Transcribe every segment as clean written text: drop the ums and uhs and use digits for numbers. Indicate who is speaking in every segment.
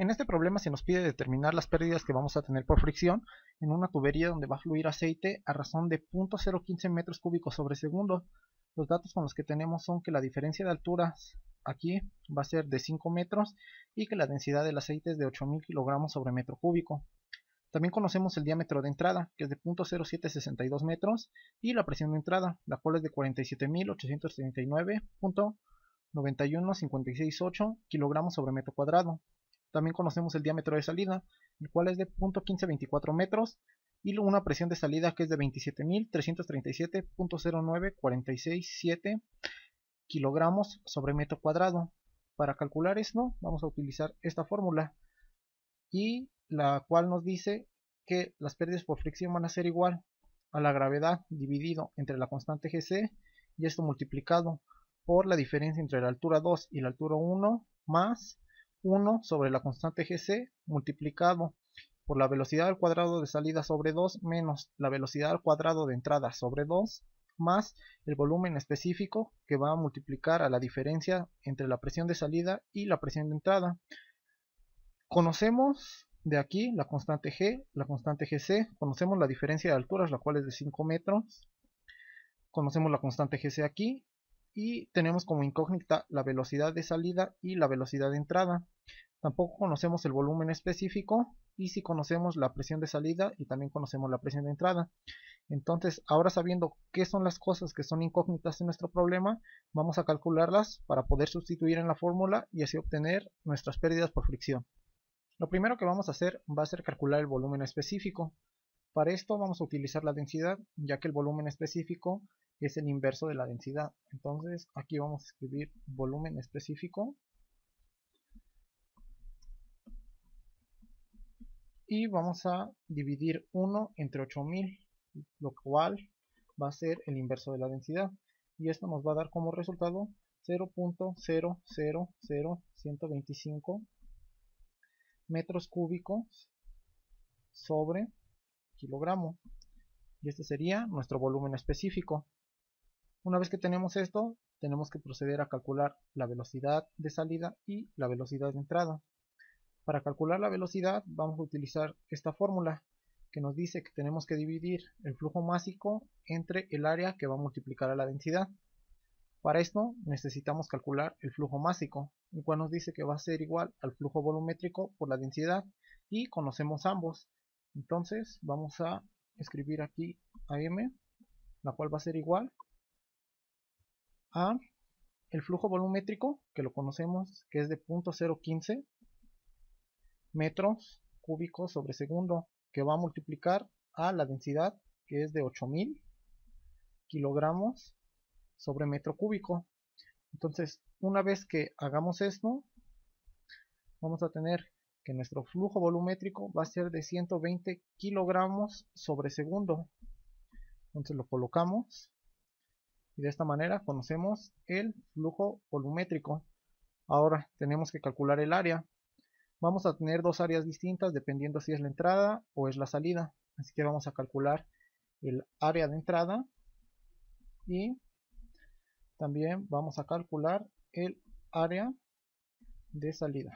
Speaker 1: En este problema se nos pide determinar las pérdidas que vamos a tener por fricción en una tubería donde va a fluir aceite a razón de 0.015 metros cúbicos sobre segundo. Los datos con los que tenemos son que la diferencia de alturas aquí va a ser de 5 metros y que la densidad del aceite es de 8000 kilogramos sobre metro cúbico. También conocemos el diámetro de entrada, que es de 0.0762 metros, y la presión de entrada, la cual es de 47.839.91568 kilogramos sobre metro cuadrado. También conocemos el diámetro de salida, el cual es de 0.1524 metros, y una presión de salida que es de 27.337.09467 kilogramos sobre metro cuadrado. Para calcular esto vamos a utilizar esta fórmula, y la cual nos dice que las pérdidas por fricción van a ser igual a la gravedad dividido entre la constante Gc, y esto multiplicado por la diferencia entre la altura 2 y la altura 1 más 1 sobre la constante Gc multiplicado por la velocidad al cuadrado de salida sobre 2 menos la velocidad al cuadrado de entrada sobre 2 más el volumen específico, que va a multiplicar a la diferencia entre la presión de salida y la presión de entrada. Conocemos de aquí la constante G, la constante Gc, conocemos la diferencia de alturas, la cual es de 5 metros, conocemos la constante Gc aquí, y tenemos como incógnita la velocidad de salida y la velocidad de entrada. Tampoco conocemos el volumen específico, y sí conocemos la presión de salida y también conocemos la presión de entrada. Entonces, ahora sabiendo qué son las cosas que son incógnitas en nuestro problema, vamos a calcularlas para poder sustituir en la fórmula y así obtener nuestras pérdidas por fricción. Lo primero que vamos a hacer va a ser calcular el volumen específico. Para esto vamos a utilizar la densidad, ya que el volumen específico es el inverso de la densidad. Entonces aquí vamos a escribir volumen específico y vamos a dividir 1 entre 8000, lo cual va a ser el inverso de la densidad, y esto nos va a dar como resultado 0.000125 metros cúbicos sobre kilogramo, y este sería nuestro volumen específico. Una vez que tenemos esto, tenemos que proceder a calcular la velocidad de salida y la velocidad de entrada. Para calcular la velocidad vamos a utilizar esta fórmula, que nos dice que tenemos que dividir el flujo másico entre el área que va a multiplicar a la densidad. Para esto necesitamos calcular el flujo másico, el cual nos dice que va a ser igual al flujo volumétrico por la densidad, y conocemos ambos. Entonces vamos a escribir aquí AM, la cual va a ser igual a el flujo volumétrico, que lo conocemos, que es de 0.015 metros cúbicos sobre segundo, que va a multiplicar a la densidad, que es de 8000 kilogramos sobre metro cúbico. Entonces, una vez que hagamos esto, vamos a tener que nuestro flujo volumétrico va a ser de 120 kilogramos sobre segundo. Entonces lo colocamos, y de esta manera conocemos el flujo volumétrico. Ahora tenemos que calcular el área. Vamos a tener dos áreas distintas dependiendo si es la entrada o es la salida. Así que vamos a calcular el área de entrada y también vamos a calcular el área de salida.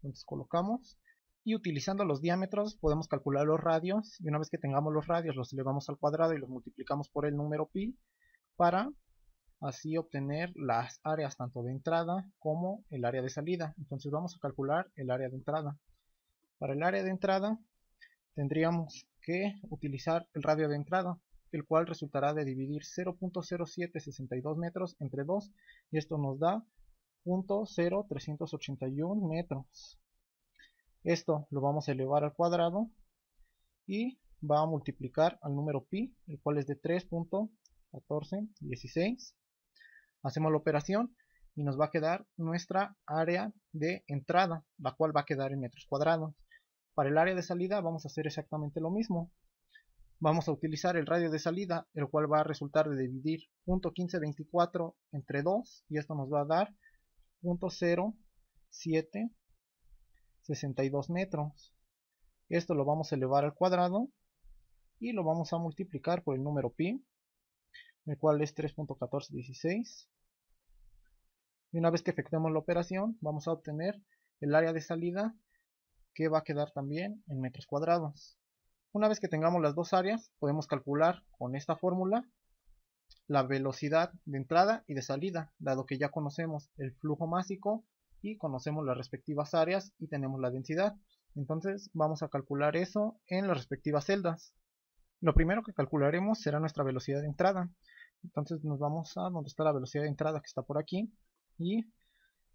Speaker 1: Entonces colocamos, y utilizando los diámetros podemos calcular los radios, y una vez que tengamos los radios los elevamos al cuadrado y los multiplicamos por el número pi para así obtener las áreas tanto de entrada como el área de salida. Entonces vamos a calcular el área de entrada. Para el área de entrada tendríamos que utilizar el radio de entrada, el cual resultará de dividir 0.0762 metros entre 2, y esto nos da 0.0381 metros. Esto lo vamos a elevar al cuadrado y va a multiplicar al número pi, el cual es de 3.1416. Hacemos la operación y nos va a quedar nuestra área de entrada, la cual va a quedar en metros cuadrados. Para el área de salida vamos a hacer exactamente lo mismo. Vamos a utilizar el radio de salida, el cual va a resultar de dividir 0.1524 entre 2, y esto nos va a dar 0.0762 metros. Esto lo vamos a elevar al cuadrado y lo vamos a multiplicar por el número pi, el cual es 3.1416. Y una vez que efectuemos la operación vamos a obtener el área de salida, que va a quedar también en metros cuadrados. Una vez que tengamos las dos áreas, podemos calcular con esta fórmula la velocidad de entrada y de salida, dado que ya conocemos el flujo másico y conocemos las respectivas áreas y tenemos la densidad. Entonces vamos a calcular eso en las respectivas celdas. Lo primero que calcularemos será nuestra velocidad de entrada. Entonces nos vamos a donde está la velocidad de entrada, que está por aquí, y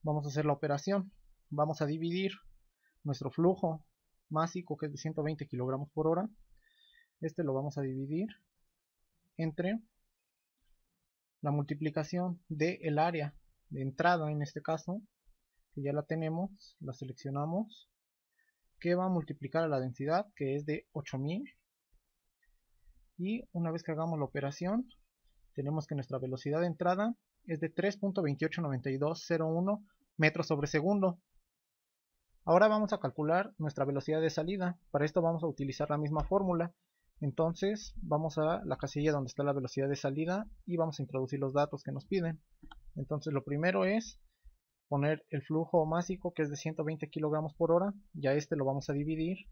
Speaker 1: vamos a hacer la operación. Vamos a dividir nuestro flujo másico, que es de 120 kilogramos por hora. Este lo vamos a dividir entre la multiplicación del área de entrada, en este caso, que ya la tenemos, la seleccionamos, que va a multiplicar a la densidad, que es de 8000. Y una vez que hagamos la operación, tenemos que nuestra velocidad de entrada es de 3.289201 metros sobre segundo. Ahora vamos a calcular nuestra velocidad de salida. Para esto vamos a utilizar la misma fórmula. Entonces vamos a la casilla donde está la velocidad de salida y vamos a introducir los datos que nos piden. Entonces lo primero es poner el flujo másico, que es de 120 kilogramos por hora. Ya este lo vamos a dividir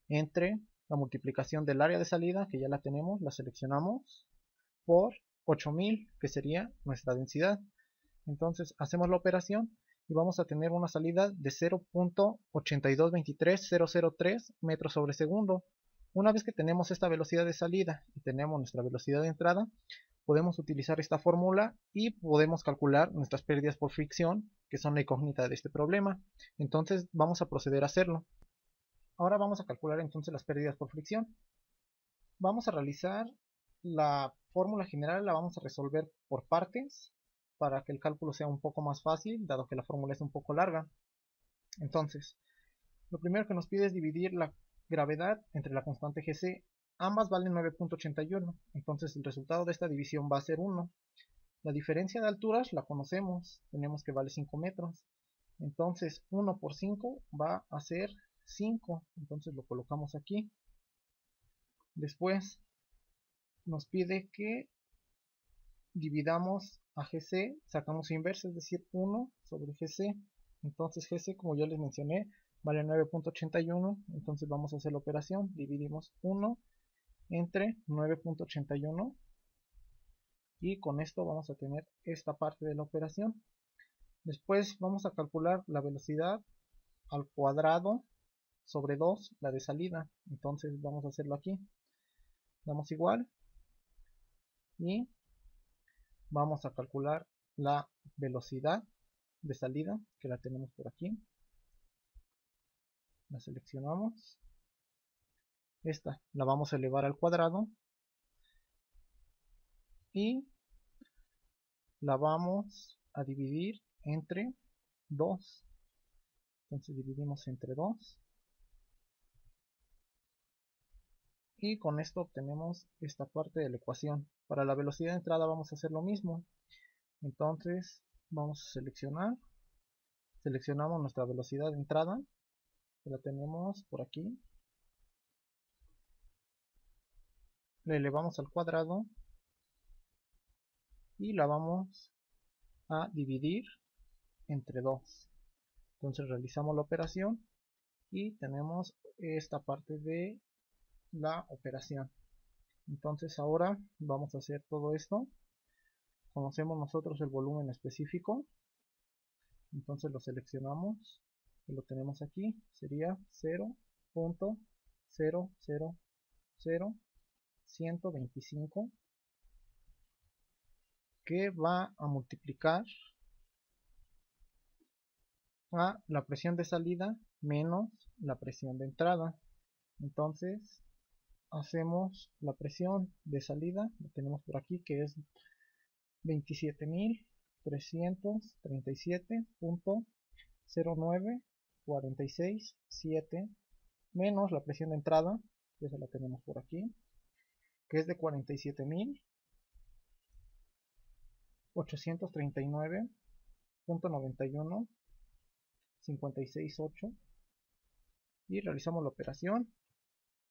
Speaker 1: entre la multiplicación del área de salida, que ya la tenemos, la seleccionamos, por 8000, que sería nuestra densidad. Entonces hacemos la operación y vamos a tener una salida de 0.8223003 metros sobre segundo. Una vez que tenemos esta velocidad de salida y tenemos nuestra velocidad de entrada, podemos utilizar esta fórmula y podemos calcular nuestras pérdidas por fricción, que son la incógnita de este problema. Entonces vamos a proceder a hacerlo. Ahora vamos a calcular entonces las pérdidas por fricción. Vamos a realizar la fórmula general, la vamos a resolver por partes para que el cálculo sea un poco más fácil, dado que la fórmula es un poco larga. Entonces, lo primero que nos pide es dividir la gravedad entre la constante Gc. Ambas valen 9.81, entonces el resultado de esta división va a ser 1. La diferencia de alturas la conocemos, tenemos que vale 5 metros. Entonces 1 por 5 va a ser 5, entonces lo colocamos aquí. Después nos pide que dividamos a GC, sacamos su inversa, es decir 1 sobre GC. Entonces GC, como ya les mencioné, vale 9.81, entonces vamos a hacer la operación, dividimos 1 entre 9.81 y con esto vamos a tener esta parte de la operación. Después vamos a calcular la velocidad al cuadrado sobre 2, la de salida. Entonces vamos a hacerlo aquí, damos igual y vamos a calcular la velocidad de salida, que la tenemos por aquí, la seleccionamos, esta la vamos a elevar al cuadrado y la vamos a dividir entre 2. Entonces dividimos entre 2 y con esto obtenemos esta parte de la ecuación. Para la velocidad de entrada vamos a hacer lo mismo. Entonces vamos a seleccionamos nuestra velocidad de entrada, que la tenemos por aquí, la elevamos al cuadrado y la vamos a dividir entre 2. Entonces realizamos la operación y tenemos esta parte de la operación. Entonces ahora vamos a hacer todo esto. Conocemos nosotros el volumen específico, entonces lo seleccionamos, que lo tenemos aquí, sería 0.000125, que va a multiplicar a la presión de salida menos la presión de entrada. Entonces hacemos la presión de salida, lo tenemos por aquí, que es 27.337.09467 menos la presión de entrada, que esa la tenemos por aquí, que es de 47.839.91.568 y realizamos la operación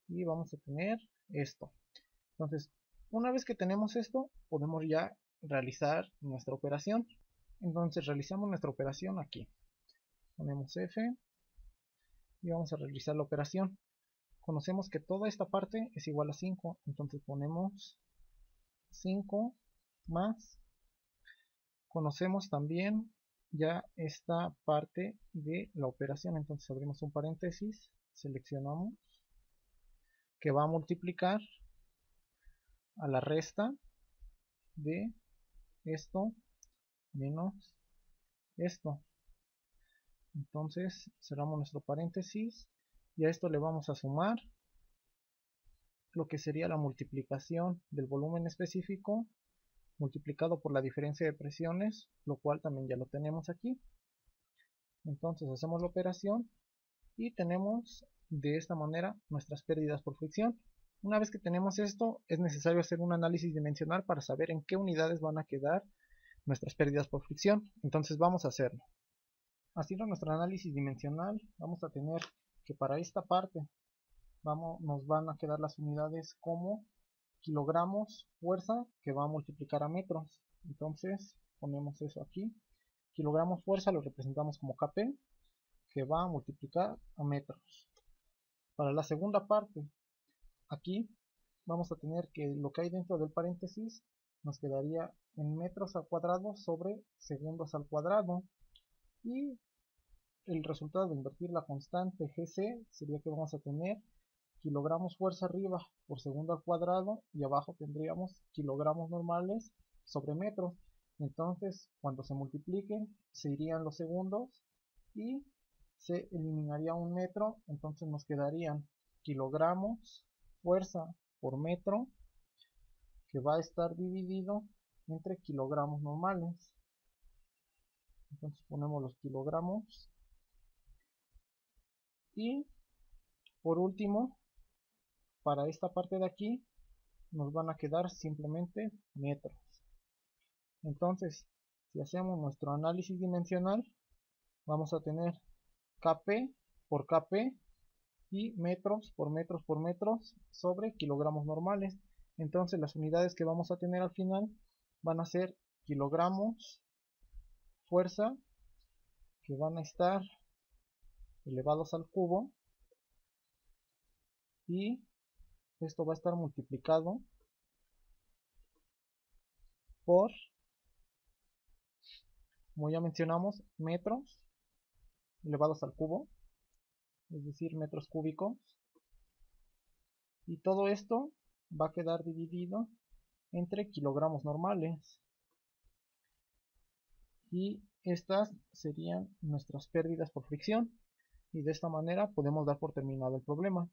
Speaker 1: y vamos a tener esto. Entonces, una vez que tenemos esto, podemos ya realizar nuestra operación. Entonces realizamos nuestra operación aquí. Ponemos F y vamos a realizar la operación. Conocemos que toda esta parte es igual a 5, entonces ponemos 5 más. Conocemos también ya esta parte de la operación, entonces abrimos un paréntesis, seleccionamos que va a multiplicar a la resta de esto menos esto. Entonces cerramos nuestro paréntesis y a esto le vamos a sumar lo que sería la multiplicación del volumen específico multiplicado por la diferencia de presiones, lo cual también ya lo tenemos aquí. Entonces hacemos la operación y tenemos de esta manera nuestras pérdidas por fricción. Una vez que tenemos esto, es necesario hacer un análisis dimensional para saber en qué unidades van a quedar nuestras pérdidas por fricción. Entonces vamos a hacerlo. Haciendo nuestro análisis dimensional, vamos a tener que para esta parte nos van a quedar las unidades como kilogramos fuerza, que va a multiplicar a metros. Entonces ponemos eso aquí. Kilogramos fuerza lo representamos como kp, que va a multiplicar a metros. Para la segunda parte, aquí vamos a tener que lo que hay dentro del paréntesis nos quedaría en metros al cuadrado sobre segundos al cuadrado, y el resultado de invertir la constante GC sería que vamos a tener kilogramos fuerza arriba por segundo al cuadrado y abajo tendríamos kilogramos normales sobre metros. Entonces cuando se multipliquen se irían los segundos y se eliminaría un metro, entonces nos quedarían kilogramos fuerza por metro, que va a estar dividido entre kilogramos normales. Entonces ponemos los kilogramos y por último, para esta parte de aquí nos van a quedar simplemente metros. Entonces si hacemos nuestro análisis dimensional, vamos a tener kp por kp y metros por metros por metros sobre kilogramos normales. Entonces las unidades que vamos a tener al final van a ser kilogramos fuerza, que van a estar elevados al cubo, y esto va a estar multiplicado por, como ya mencionamos, metros elevados al cubo, es decir, metros cúbicos, y todo esto va a quedar dividido entre kilogramos normales, y estas serían nuestras pérdidas por fricción, y de esta manera podemos dar por terminado el problema.